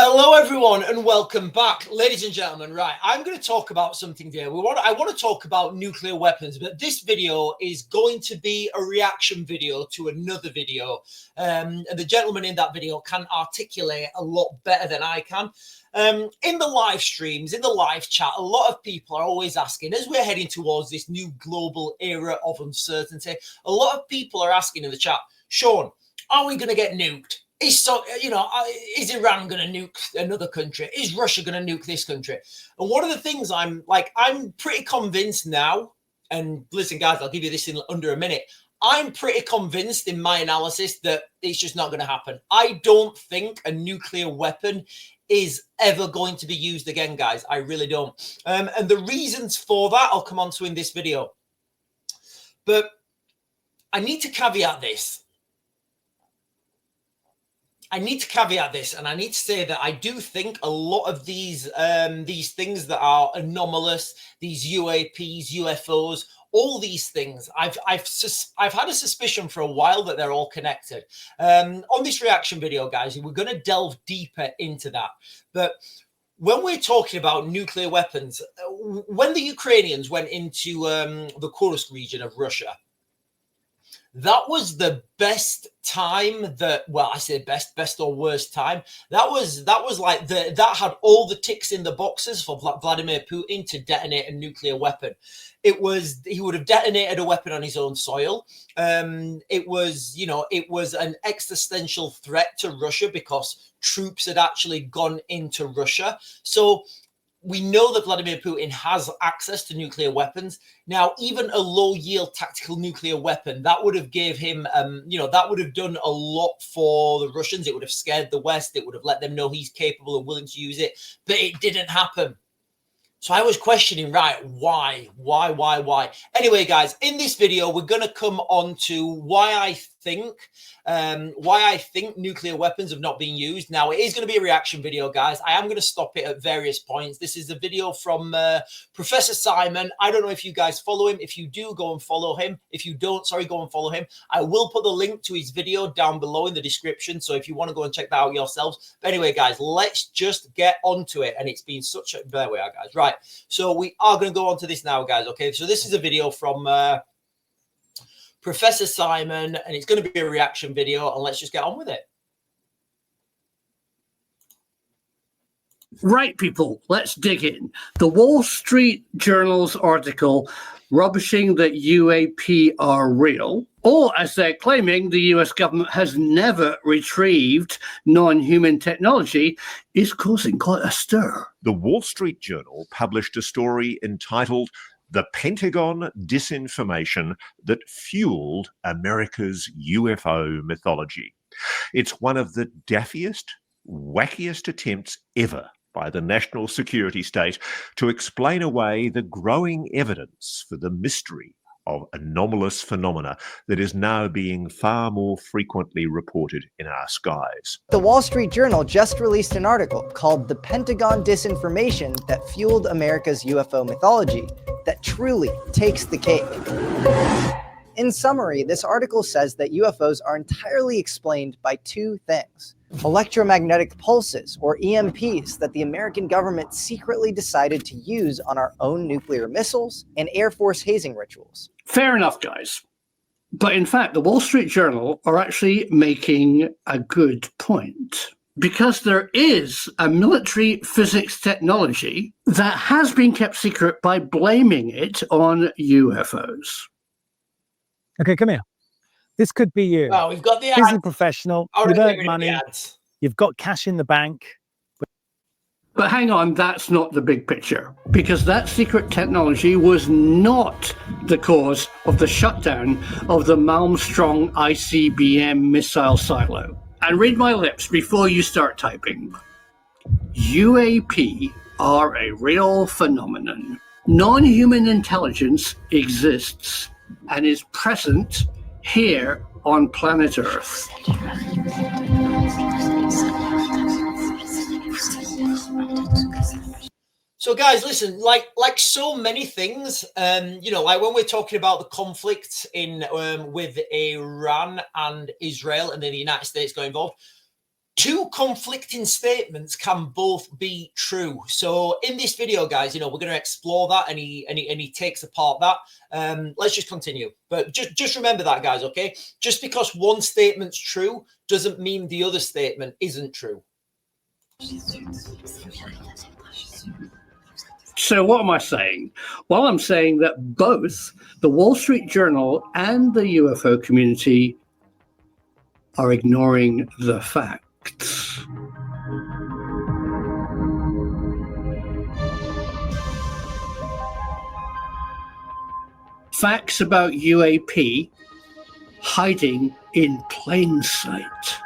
Hello, everyone, and welcome back, ladies and gentlemen. Right, I'm going to talk about something here. I want to talk about nuclear weapons, but this video is going to be a reaction video to another video. And the gentleman in that video can articulate a lot better than I can. In the live streams, in the live chat, a lot of people are always asking, as we're heading towards this new global era of uncertainty, a lot of people are asking in the chat, Sean, are we going to get nuked? Is Iran going to nuke another country? Is Russia going to nuke this country? And one of the things I'm pretty convinced now, and listen, guys, I'll give you this in under a minute. I'm pretty convinced in my analysis that it's just not going to happen. I don't think a nuclear weapon is ever going to be used again, guys. I really don't. And the reasons for that I'll come on to in this video. But I need to caveat this. And I need to say that I do think a lot of these things that are anomalous, these UAPs, UFOs, all these things, I've had a suspicion for a while that they're all connected. On this reaction video, guys, we're going to delve deeper into that. But when we're talking about nuclear weapons, when the Ukrainians went into the Kursk region of Russia, that was the best time that, well, I say best or worst time. That was like that had all the ticks in the boxes for Vladimir Putin to detonate a nuclear weapon. He would have detonated a weapon on his own soil. It was an existential threat to Russia because troops had actually gone into Russia. So we know that Vladimir Putin has access to nuclear weapons. Now, even a low-yield tactical nuclear weapon, that would have gave him, that would have done a lot for the Russians. It would have scared the West. It would have let them know he's capable and willing to use it. But it didn't happen. So I was questioning, right, why? Anyway, guys, in this video, we're going to come on to why I think nuclear weapons have not been used. Now, it is going to be a reaction video, guys. I am going to stop it at various points. This is a video from Professor Simon. I don't know if you guys follow him. If you do, go and follow him. If you don't, go and follow him. I will put the link to his video down below in the description. So if you want to go and check that out yourselves. But anyway, guys, let's just get onto it. And it's been such a... There we are, guys. Right. So we are going to go on to this now, guys. Okay. So this is a video from... Professor Simon, and it's going to be a reaction video, and let's just get on with it. Right, people, let's dig in. The Wall Street Journal's article, rubbishing that UAP are real, or as they're claiming, the US government has never retrieved non-human technology, is causing quite a stir. The Wall Street Journal published a story entitled "The Pentagon Disinformation That Fueled America's UFO Mythology." It's one of the daffiest, wackiest attempts ever by the national security state to explain away the growing evidence for the mystery of anomalous phenomena that is now being far more frequently reported in our skies. The Wall Street Journal just released an article called "The Pentagon Disinformation That Fueled America's UFO Mythology" that truly takes the cake. In summary, this article says that UFOs are entirely explained by two things: electromagnetic pulses, or EMPs, that the American government secretly decided to use on our own nuclear missiles, and Air Force hazing rituals. Fair enough, guys. But in fact, the Wall Street Journal are actually making a good point. Because there is a military physics technology that has been kept secret by blaming it on UFOs. Okay, come here. This could be you. Oh, we've got the Busy ads. professional. I You've would earned money. You've got cash in the bank. But hang on, that's not the big picture, because that secret technology was not the cause of the shutdown of the Malmstrom ICBM missile silo. And read my lips before you start typing. UAP are a real phenomenon. Non-human intelligence exists and is present here on planet Earth. So, guys, listen, like so many things, like when we're talking about the conflict in with Iran and Israel, and then the United States got involved, two conflicting statements can both be true. So in this video, guys, we're going to explore that, and he takes apart that. Let's just continue. But just remember that, guys, okay? Just because one statement's true doesn't mean the other statement isn't true. So what am I saying? Well, I'm saying that both the Wall Street Journal and the UFO community are ignoring the facts. Facts about UAP hiding in plain sight.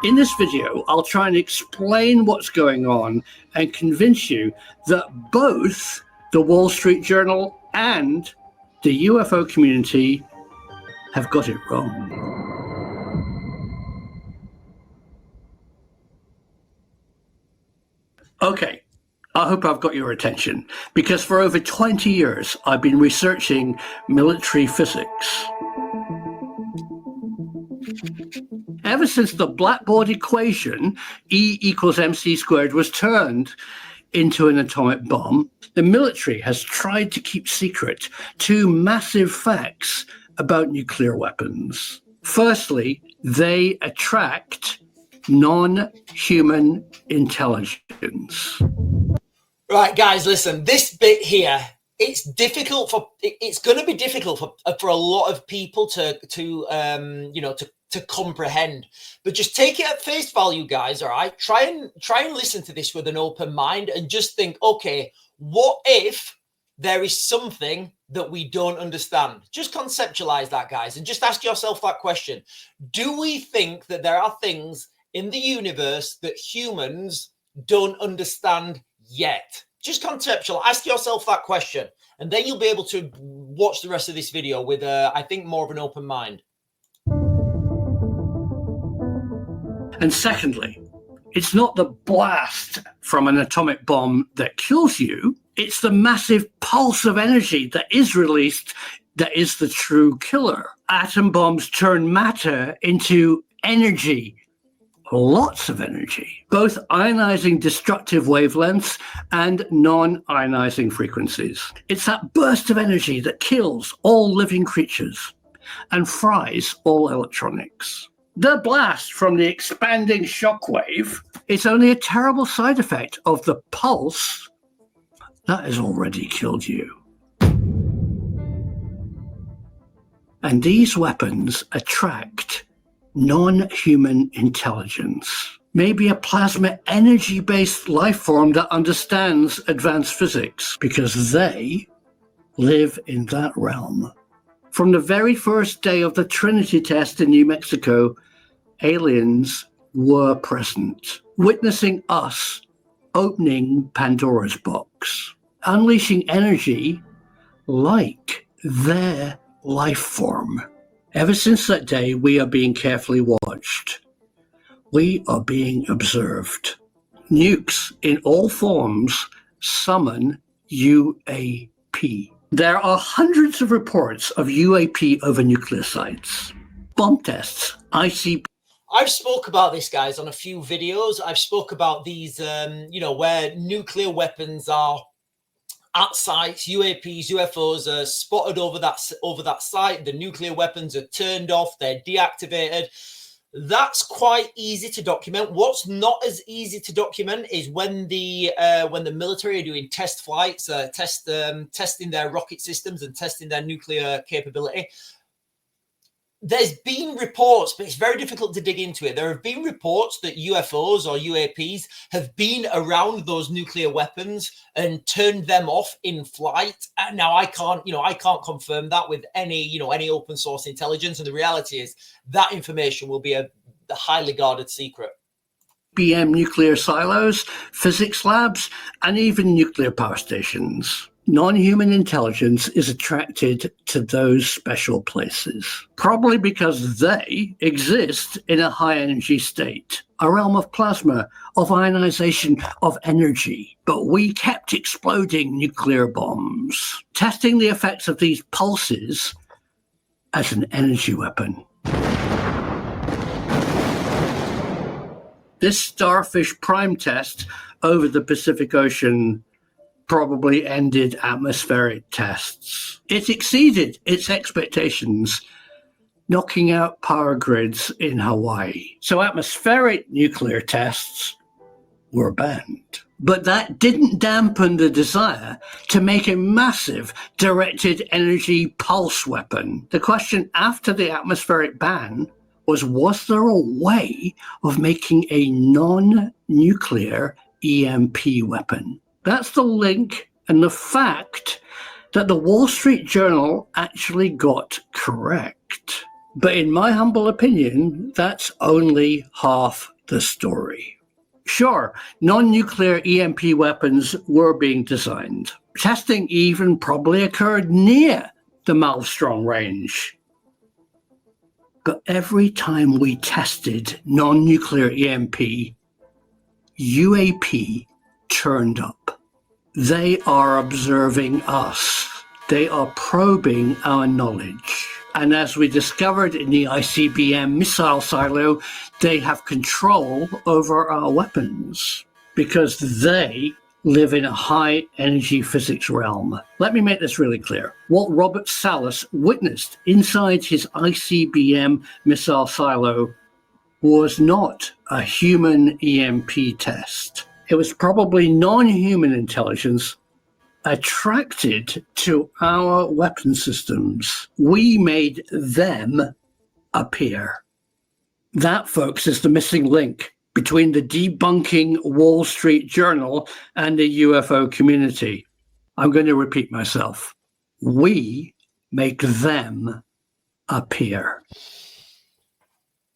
In this video, I'll try and explain what's going on and convince you that both the Wall Street Journal and the UFO community have got it wrong. Okay, I hope I've got your attention, because for over 20 years I've been researching military physics. Ever since the blackboard equation, E equals mc squared, was turned into an atomic bomb, the military has tried to keep secret two massive facts about nuclear weapons. Firstly, they attract non-human intelligence. Right, guys, listen, this bit here, it's going to be difficult for a lot of people to comprehend, but just take it at face value, guys. All right, try and listen to this with an open mind and just think, okay, what if there is something that we don't understand? Just conceptualize that, guys, and just ask yourself that question. Do we think that there are things in the universe that humans don't understand yet? Just conceptual, ask yourself that question, and then you'll be able to watch the rest of this video with, I think, more of an open mind. And secondly, it's not the blast from an atomic bomb that kills you, it's the massive pulse of energy that is released that is the true killer. Atom bombs turn matter into energy, lots of energy, both ionizing destructive wavelengths and non-ionizing frequencies. It's that burst of energy that kills all living creatures and fries all electronics. The blast from the expanding shockwave is only a terrible side effect of the pulse that has already killed you. And these weapons attract non-human intelligence, maybe a plasma energy-based life form that understands advanced physics, because they live in that realm. From the very first day of the Trinity test in New Mexico, aliens were present, witnessing us opening Pandora's box, unleashing energy like their life form. Ever since that day, we are being carefully watched. We are being observed. Nukes in all forms summon UAP. There are hundreds of reports of UAP over nuclear sites. Bomb tests, ICP. I've spoke about this, guys, on a few videos. I've spoke about these, where nuclear weapons are at sites, UAPs, UFOs are spotted over that site. The nuclear weapons are turned off, they're deactivated. That's quite easy to document. What's not as easy to document is when the military are doing test flights, testing their rocket systems and testing their nuclear capability. There's been reports, but it's very difficult to dig into it. There have been reports that UFOs or UAPs have been around those nuclear weapons and turned them off in flight. And now I can't confirm that with any open source intelligence. And the reality is that information will be a highly guarded secret. BM nuclear silos, physics labs, and even nuclear power stations. Non-human intelligence is attracted to those special places, probably because they exist in a high-energy state, a realm of plasma, of ionization, of energy. But we kept exploding nuclear bombs, testing the effects of these pulses as an energy weapon. This Starfish Prime test over the Pacific Ocean probably ended atmospheric tests. It exceeded its expectations, knocking out power grids in Hawaii. So atmospheric nuclear tests were banned. But that didn't dampen the desire to make a massive directed energy pulse weapon. The question after the atmospheric ban was there a way of making a non-nuclear EMP weapon? That's the link and the fact that the Wall Street Journal actually got correct. But in my humble opinion, that's only half the story. Sure, non-nuclear EMP weapons were being designed. Testing even probably occurred near the Maelstrom range. But every time we tested non-nuclear EMP, UAP turned up. They are observing us. They are probing our knowledge. And as we discovered in the ICBM missile silo, they have control over our weapons because they live in a high energy physics realm. Let me make this really clear. What Robert Salas witnessed inside his ICBM missile silo was not a human EMP test. It was probably non-human intelligence attracted to our weapon systems. We made them appear. That, folks, is the missing link between the debunking Wall Street Journal and the UFO community. I'm going to repeat myself. We make them appear.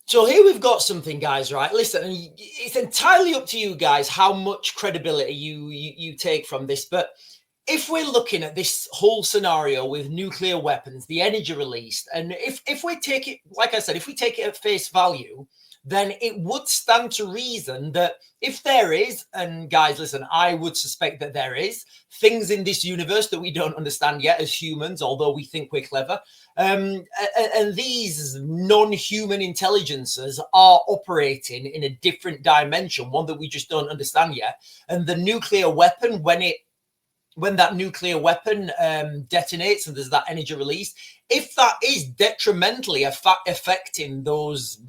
So here we've got something, guys, right? Listen, it's entirely up to you guys how much credibility you take from this, but if we're looking at this whole scenario with nuclear weapons, the energy released, and if we take it, like I said, if we take it at face value, then it would stand to reason that if there is, and guys, listen, I would suspect that there is things in this universe that we don't understand yet as humans, although we think we're clever. And these non-human intelligences are operating in a different dimension, one that we just don't understand yet. And the nuclear weapon, when that nuclear weapon detonates and there's that energy release, if that is detrimentally affecting those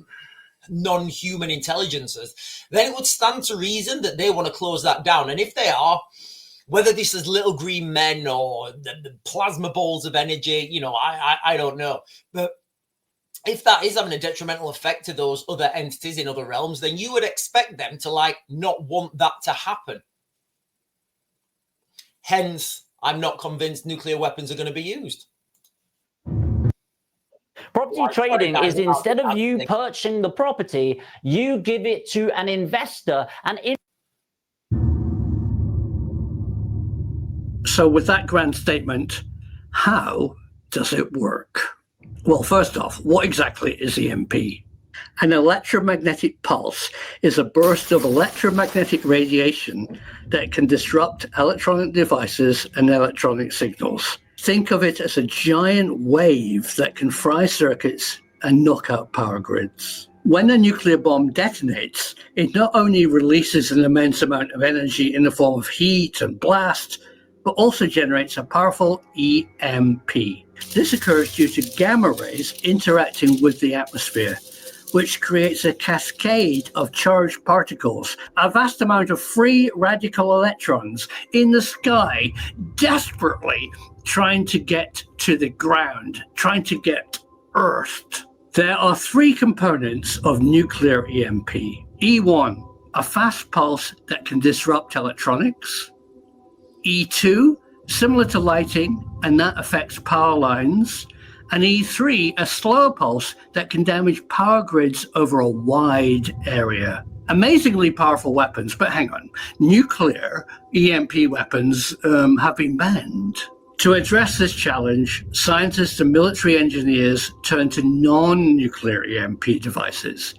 non-human intelligences, then it would stand to reason that they want to close that down. And if they are, whether this is little green men or the plasma balls of energy, I don't know. But if that is having a detrimental effect to those other entities in other realms, then you would expect them to not want that to happen. Hence, I'm not convinced nuclear weapons are going to be used. Property trading is instead of you purchasing the property, you give it to an investor. So with that grand statement, how does it work? Well, first off, what exactly is EMP? An electromagnetic pulse is a burst of electromagnetic radiation that can disrupt electronic devices and electronic signals. Think of it as a giant wave that can fry circuits and knock out power grids. When a nuclear bomb detonates, it not only releases an immense amount of energy in the form of heat and blast, but also generates a powerful EMP. This occurs due to gamma rays interacting with the atmosphere, which creates a cascade of charged particles, a vast amount of free radical electrons in the sky, desperately trying to get to the ground, trying to get earthed. There are three components of nuclear EMP. E1, a fast pulse that can disrupt electronics. E2, similar to lighting, and that affects power lines. And E3, a slower pulse that can damage power grids over a wide area. Amazingly powerful weapons, but hang on. Nuclear EMP weapons have been banned. To address this challenge, scientists and military engineers turn to non-nuclear EMP devices.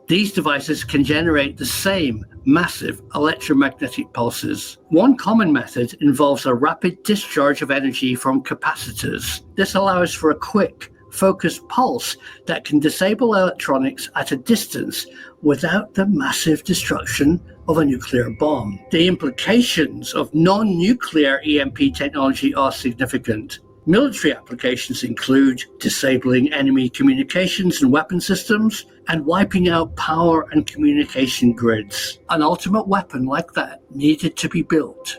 These devices can generate the same massive electromagnetic pulses. One common method involves a rapid discharge of energy from capacitors. This allows for a quick, focused pulse that can disable electronics at a distance without the massive destruction of a nuclear bomb. The implications of non-nuclear EMP technology are significant. Military applications include disabling enemy communications and weapon systems and wiping out power and communication grids. An ultimate weapon like that needed to be built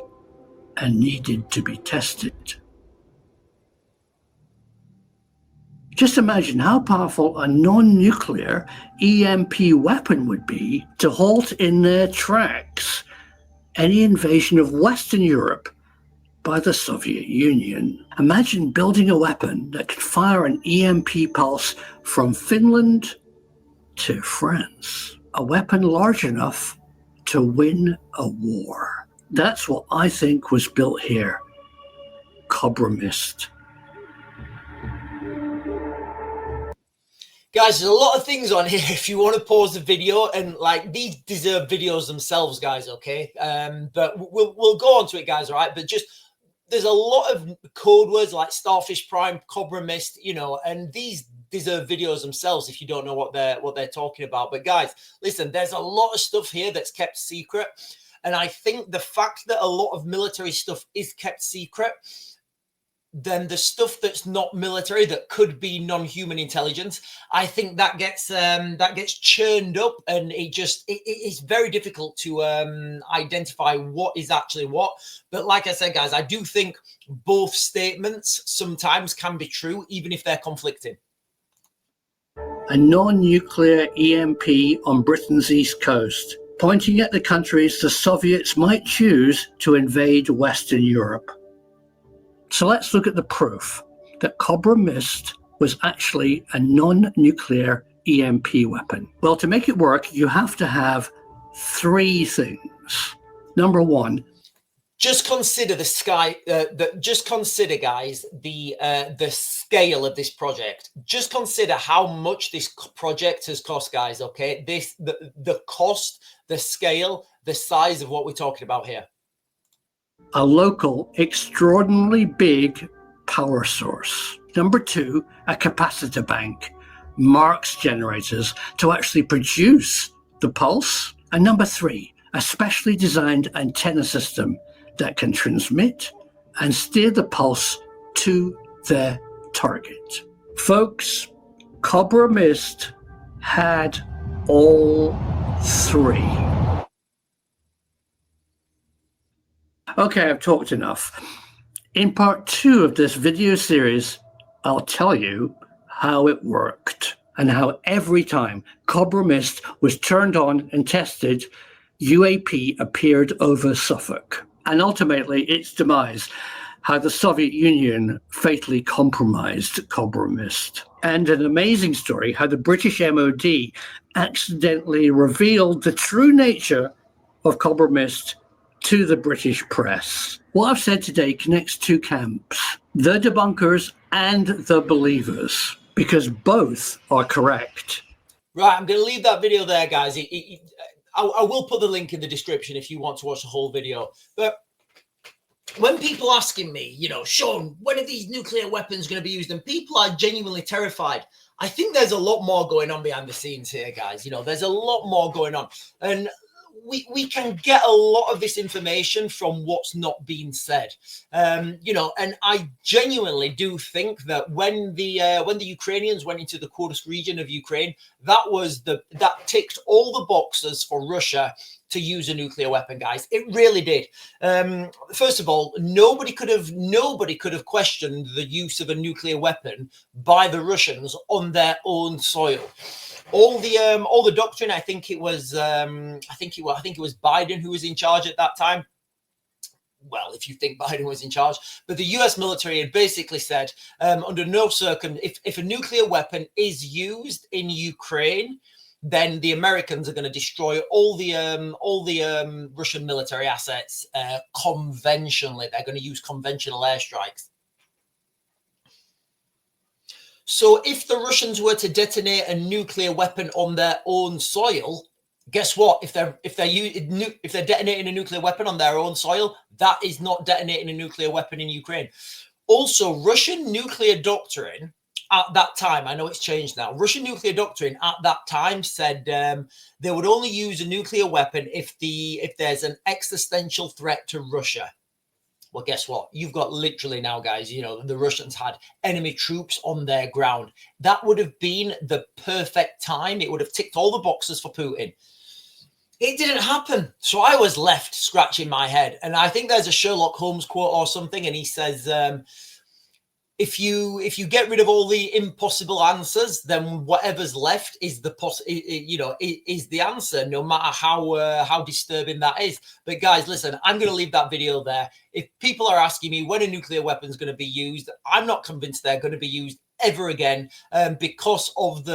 and needed to be tested. Just imagine how powerful a non-nuclear EMP weapon would be to halt in their tracks any invasion of Western Europe by the Soviet Union. Imagine building a weapon that could fire an EMP pulse from Finland to France. A weapon large enough to win a war. That's what I think was built here. Cobra Mist. Guys, there's a lot of things on here. If you want to pause the video, and like these deserve videos themselves, guys, okay? But we'll go on to it, guys, all right? But just there's a lot of code words like Starfish Prime, Cobra Mist, you know, and these deserve videos themselves if you don't know what they're talking about. But guys, listen, there's a lot of stuff here that's kept secret, and I think the fact that a lot of military stuff is kept secret, then the stuff that's not military, that could be non-human intelligence, I think that gets churned up, and it's very difficult to identify what is actually what. But like I said, guys, I do think both statements sometimes can be true, even if they're conflicting. A non-nuclear EMP on Britain's east coast, pointing at the countries the Soviets might choose to invade Western Europe. So let's look at the proof that Cobra Mist was actually a non-nuclear EMP weapon. Well, to make it work, you have to have three things. Number one, just consider the sky. Just consider, guys, the scale of this project. Just consider how much this project has cost, guys. Okay, the cost, the scale, the size of what we're talking about here. A local, extraordinarily big power source. Number two, a capacitor bank, Marx generators to actually produce the pulse. And number three, a specially designed antenna system that can transmit and steer the pulse to their target. Folks, Cobra Mist had all three. Okay, I've talked enough. In part 2 of this video series, I'll tell you how it worked and how every time Cobra Mist was turned on and tested, UAP appeared over Suffolk. And ultimately, its demise, how the Soviet Union fatally compromised Cobra Mist. And an amazing story, how the British MOD accidentally revealed the true nature of Cobra Mist to the British press. What I've said today connects two camps, the debunkers and the believers, because both are correct. Right, I'm going to leave that video there, guys. I will put the link in the description if you want to watch the whole video. But when people asking me, you know, Sean, when are these nuclear weapons going to be used? And people are genuinely terrified. I think there's a lot more going on behind the scenes here, guys. You know, there's a lot more going on. And we can get a lot of this information from what's not being said, you know, and I genuinely do think that when the Ukrainians went into the Kursk region of Ukraine, that ticked all the boxes for Russia to use a nuclear weapon, guys. It really did. First of all, nobody could have questioned the use of a nuclear weapon by the Russians on their own soil. All the doctrine. I think it was Biden who was in charge at that time. Well, if you think Biden was in charge, but the U.S. military had basically said, under no if a nuclear weapon is used in Ukraine, then the Americans are going to destroy all the Russian military assets conventionally. They're going to use conventional airstrikes. So if the Russians were to detonate a nuclear weapon on their own soil, guess what? If they're detonating a nuclear weapon on their own soil, that is not detonating a nuclear weapon in Ukraine. Also, Russian nuclear doctrine at that time, I know it's changed now, Russian nuclear doctrine at that time said they would only use a nuclear weapon if there's an existential threat to Russia. Well, guess what? You've got literally now, guys, you know, the Russians had enemy troops on their ground. That would have been the perfect time. It would have ticked all the boxes for Putin. It didn't happen. So I was left scratching my head. And I think there's a Sherlock Holmes quote or something. And he says, if you get rid of all the impossible answers, then whatever's left is is the answer, no matter how disturbing that is. But guys, listen, I'm going to leave that video there. If people are asking me when a nuclear weapon is going to be used, I'm not convinced they're going to be used ever again, because of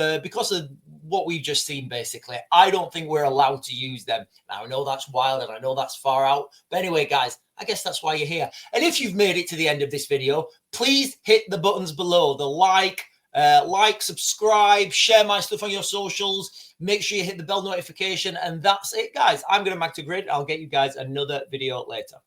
what we've just seen. Basically, I don't think we're allowed to use them. Now, I know that's wild and I know that's far out, but anyway, guys, I guess that's why you're here. And if you've made it to the end of this video, please hit the buttons below, the like, subscribe, share my stuff on your socials, make sure you hit the bell notification, and that's it, guys. I'm going to back to grid. I'll get you guys another video later.